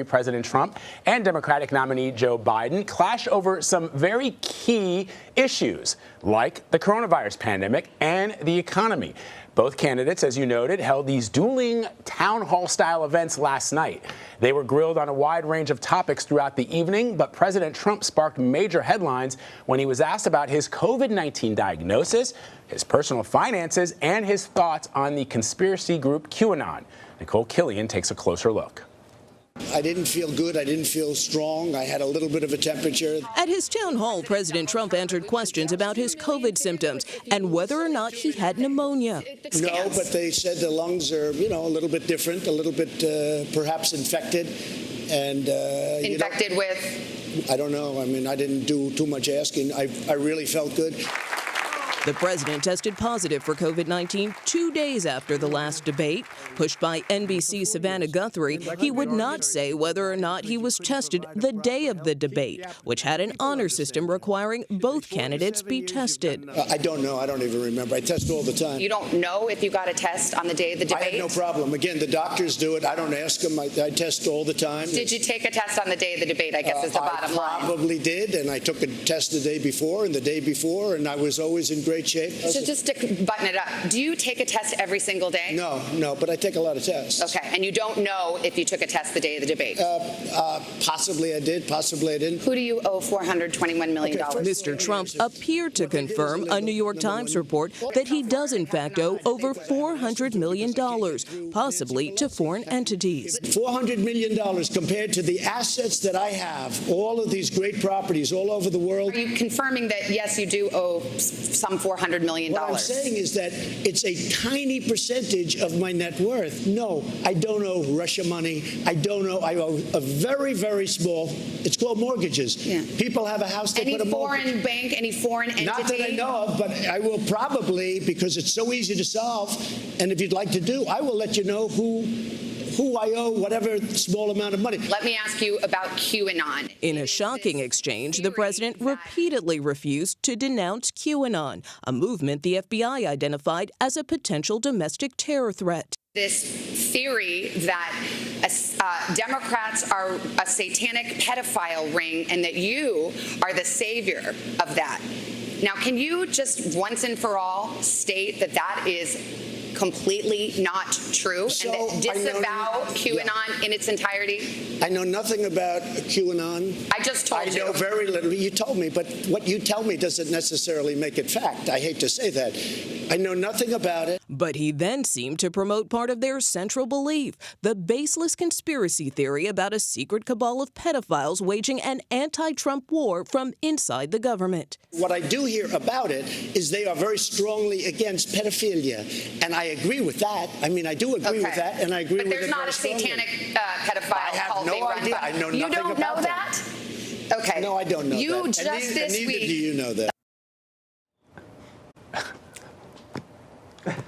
President Trump and Democratic nominee Joe Biden clash over some very key issues, like the coronavirus pandemic and the economy. Both candidates, as you noted, held these dueling town hall-style events last night. They were grilled on a wide range of topics throughout the evening, but President Trump sparked major headlines when he was asked about his COVID-19 diagnosis, his personal finances, and his thoughts on the conspiracy group QAnon. Nikole Killion takes a closer look. I didn't feel good. I didn't feel strong. I had a little bit of a temperature. At his town hall, President Trump answered questions about his COVID symptoms and whether or not he had pneumonia. No, but they said the lungs are, a little bit different, a little bit perhaps infected. And infected with? I don't know. I mean, I didn't do too much asking. I really felt good. The president tested positive for COVID-19 2 days after the last debate. Pushed by NBC's Savannah Guthrie, he would not say whether or not he was tested the day of the debate, which had an honor system requiring both candidates be tested. I don't know. I don't even remember. I test all the time. You don't know if you got a test on the day of the debate? I had no problem. Again, the doctors do it. I don't ask them. I test all the time. Did you take a test on the day of the debate, I guess is the bottom line? I probably did, and I took a test the day before and the day before, and I was always in great shape. So just to button it up, do you take a test every single day? No, but I take a lot of tests. Okay, and you don't know if you took a test the day of the debate? Possibly I did, possibly I didn't. Who do you owe $421 million? Mr. Trump appeared to confirm a New York Times report that he does in fact owe over $400 million, possibly to foreign entities. $400 million compared to the assets that I have, all of these great properties all over the world. Are you confirming that, yes, you do owe some $400 million? What I'm saying is that it's a tiny percentage of my net worth. No, I don't owe Russia money. I owe a very, very small, it's called mortgages. Yeah. People have a house, they put a mortgage. Any foreign bank, any foreign entity? Not that I know of, but I will probably, because it's so easy to solve, and if you'd like to do, I will let you know who I owe whatever small amount of money. Let me ask you about QAnon. In a shocking exchange, the president repeatedly refused to denounce QAnon, a movement the FBI identified as a potential domestic terror threat. This theory that Democrats are a satanic pedophile ring and that you are the savior of that. Now, can you just once and for all state that that is completely not true and disavow QAnon in its entirety? I know nothing about QAnon. I just told you. I know very little. You told me, but what you tell me doesn't necessarily make it fact. I hate to say that. I know nothing about it. But he then seemed to promote part of their central belief, the baseless conspiracy theory about a secret cabal of pedophiles waging an anti-Trump war from inside the government. What I do hear about it is they are very strongly against pedophilia, and I agree with that. I mean, I do agree with that, and I agree with it very strongly. But there's not a satanic pedophile cult they run. I have no idea. I know nothing about that. You don't know that? Okay. No, I don't know that. You just this week. Neither do you know that.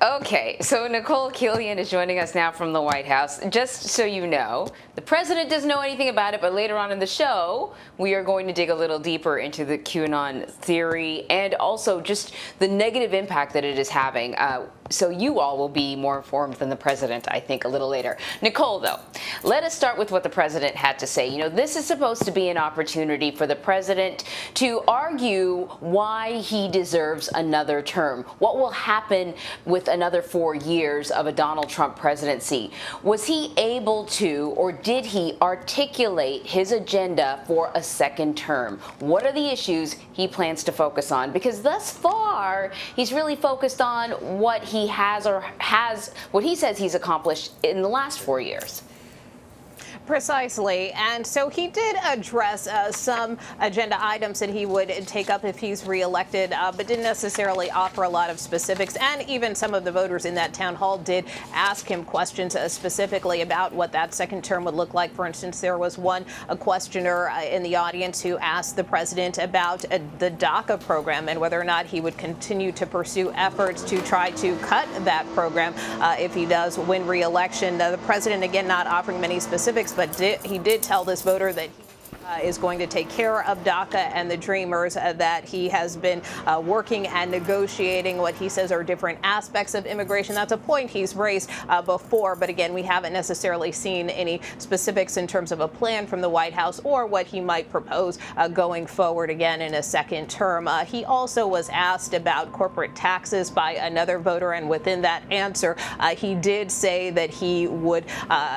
Okay, so Nikole Killion is joining us now from the White House. Just so you know, the president doesn't know anything about it, but later on in the show, we are going to dig a little deeper into the QAnon theory and also just the negative impact that it is having. So you all will be more informed than the president, I think, a little later. Nikole, though, let us start with what the president had to say. You know, this is supposed to be an opportunity for the president to argue why he deserves another term. What will happen with another 4 years of a Donald Trump presidency? Was he able to, or did he articulate his agenda for a second term? What are the issues he plans to focus on? Because thus far, he's really focused on what he has what he says he's accomplished in the last 4 years. Precisely. And so he did address some agenda items that he would take up if he's reelected, but didn't necessarily offer a lot of specifics. And even some of the voters in that town hall did ask him questions specifically about what that second term would look like. For instance, there was a questioner in the audience who asked the president about the DACA program and whether or not he would continue to pursue efforts to try to cut that program if he does win re-election. The president, again, not offering many specifics, but he did tell this voter that is going to take care of DACA and the Dreamers, that he has been working and negotiating what he says are different aspects of immigration. That's a point he's raised before, but again, we haven't necessarily seen any specifics in terms of a plan from the White House or what he might propose going forward again in a second term. He also was asked about corporate taxes by another voter, and within that answer, he did say that he would,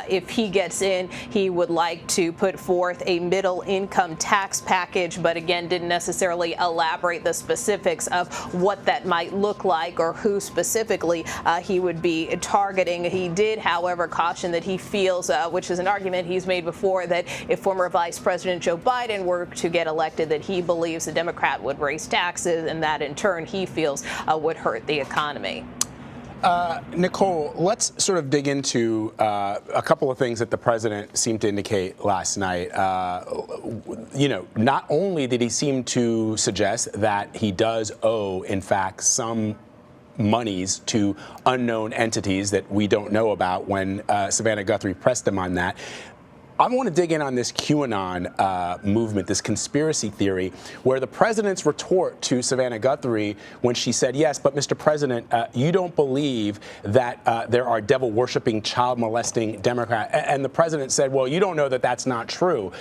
if he gets in, he would like to put forth a middle income tax package, but again, didn't necessarily elaborate the specifics of what that might look like or who specifically he would be targeting. He did, however, caution that he feels, which is an argument he's made before, that if former Vice President Joe Biden were to get elected, that he believes the Democrat would raise taxes, and that in turn he feels would hurt the economy. Nikole, let's sort of dig into a couple of things that the president seemed to indicate last night. Not only did he seem to suggest that he does owe, in fact, some monies to unknown entities that we don't know about when Savannah Guthrie pressed him on that. I want to dig in on this QAnon movement, this conspiracy theory, where the president's retort to Savannah Guthrie when she said, yes, but Mr. President, you don't believe that there are devil-worshipping, child-molesting Democrats. And the president said, well, you don't know that that's not true.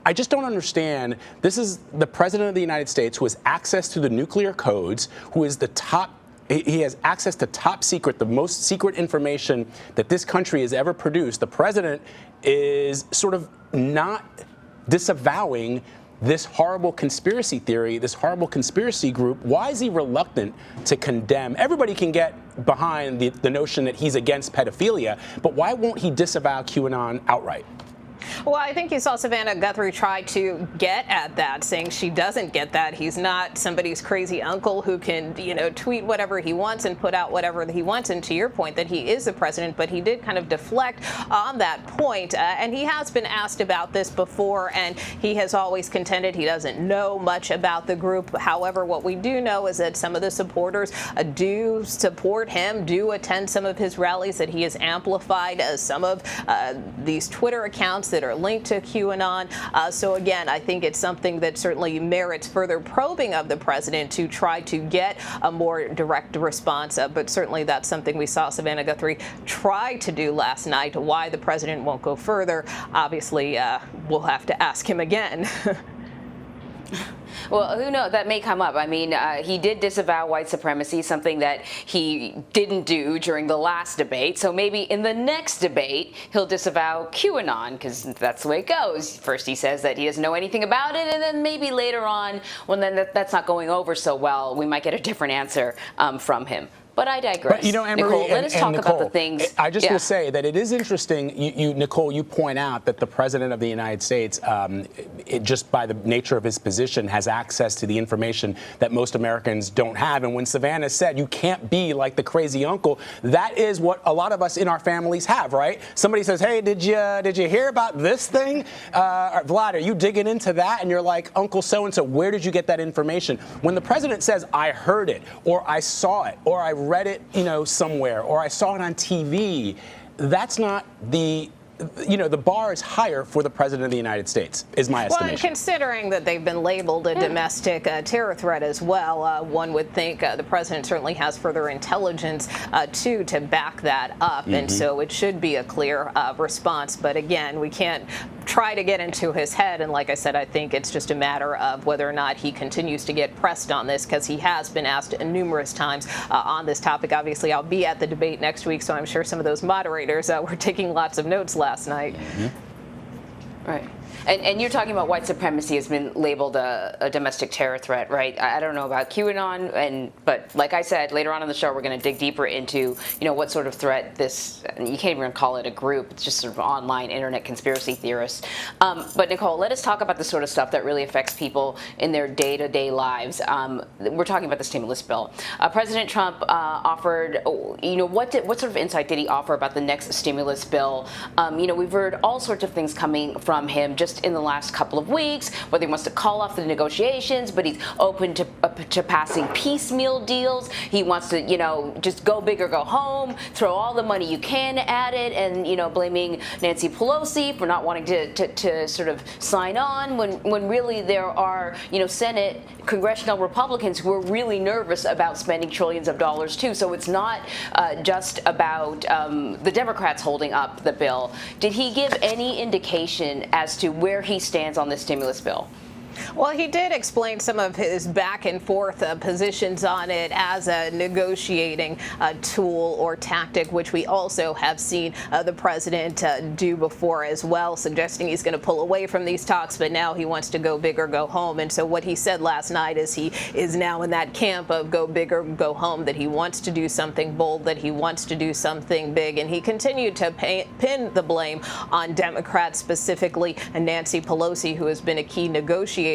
I just don't understand. This is the president of the United States who has access to the nuclear codes, who is the top. He has access to top secret, the most secret information that this country has ever produced. The president is sort of not disavowing this horrible conspiracy theory, this horrible conspiracy group. Why is he reluctant to condemn? Everybody can get behind the notion that he's against pedophilia, but why won't he disavow QAnon outright? Well, I think you saw Savannah Guthrie try to get at that, saying she doesn't get that. He's not somebody's crazy uncle who can, tweet whatever he wants and put out whatever he wants. And to your point that he is the president, but he did kind of deflect on that point. And he has been asked about this before, and he has always contended he doesn't know much about the group. However, what we do know is that some of the supporters do support him, do attend some of his rallies, that he has amplified some of these Twitter accounts that are linked to QAnon. So again, I think it's something that certainly merits further probing of the president to try to get a more direct response. But certainly that's something we saw Savannah Guthrie try to do last night. Why the president won't go further, obviously, we'll have to ask him again. Well, who knows? That may come up. I mean, he did disavow white supremacy, something that he didn't do during the last debate. So maybe in the next debate, he'll disavow QAnon, because that's the way it goes. First, he says that he doesn't know anything about it, and then maybe later on, when that's not going over so well, we might get a different answer from him. But I digress. But, Anne-Marie, Nikole, let us talk Nikole, about the things. I just want to say that it is interesting, Nikole, you point out that the president of the United States, just by the nature of his position, has access to the information that most Americans don't have. And when Savannah said you can't be like the crazy uncle, that is what a lot of us in our families have, right? Somebody says, hey, did you hear about this thing? Vlad, are you digging into that? And you're like, Uncle so-and-so, where did you get that information? When the president says, I heard it, or I saw it, or I read it, somewhere, or I saw it on TV, that's not the bar is higher for the president of the United States, is my estimation. Well, considering that they've been labeled a domestic terror threat as well, one would think the president certainly has further intelligence to back that up, and so it should be a clear response. But again, we can't try to get into his head, and like I said, I think it's just a matter of whether or not he continues to get pressed on this, because he has been asked numerous times on this topic. Obviously, I'll be at the debate next week, so I'm sure some of those moderators were taking lots of notes last night. Right. And you're talking about white supremacy has been labeled a domestic terror threat, right? I don't know about QAnon, but like I said, later on in the show, we're going to dig deeper into, what sort of threat this, you can't even call it a group, it's just sort of online internet conspiracy theorists. But Nikole, let us talk about the sort of stuff that really affects people in their day-to-day lives. We're talking about the stimulus bill. President Trump offered, what sort of insight did he offer about the next stimulus bill? We've heard all sorts of things coming from him just in the last couple of weeks, whether he wants to call off the negotiations, but he's open to passing piecemeal deals. He wants to, just go big or go home, throw all the money you can at it, and, blaming Nancy Pelosi for not wanting to sort of sign on when really there are, Senate congressional Republicans who are really nervous about spending trillions of dollars too. So it's not just about the Democrats holding up the bill. Did he give any indication as to where he stands on this stimulus bill? Well, he did explain some of his back and forth positions on it as a negotiating tool or tactic, which we also have seen the president do before as well, suggesting he's going to pull away from these talks, but now he wants to go big or go home. And so what he said last night is he is now in that camp of go big or go home, that he wants to do something bold, that he wants to do something big. And he continued to pin the blame on Democrats, specifically Nancy Pelosi, who has been a key negotiator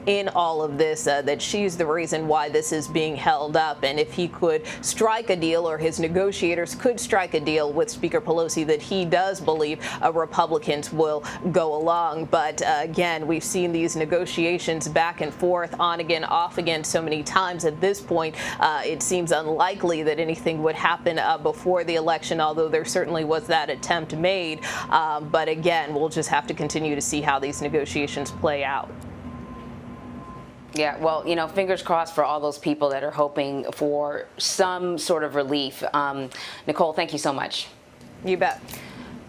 in all of this, that she's the reason why this is being held up. And if he could strike a deal, or his negotiators could strike a deal with Speaker Pelosi, that he does believe Republicans will go along. But again, we've seen these negotiations back and forth, on again, off again, so many times. At this point, it seems unlikely that anything would happen before the election, although there certainly was that attempt made. But again, we'll just have to continue to see how these negotiations play out. Yeah, well, fingers crossed for all those people that are hoping for some sort of relief. Nikole, thank you so much. You bet.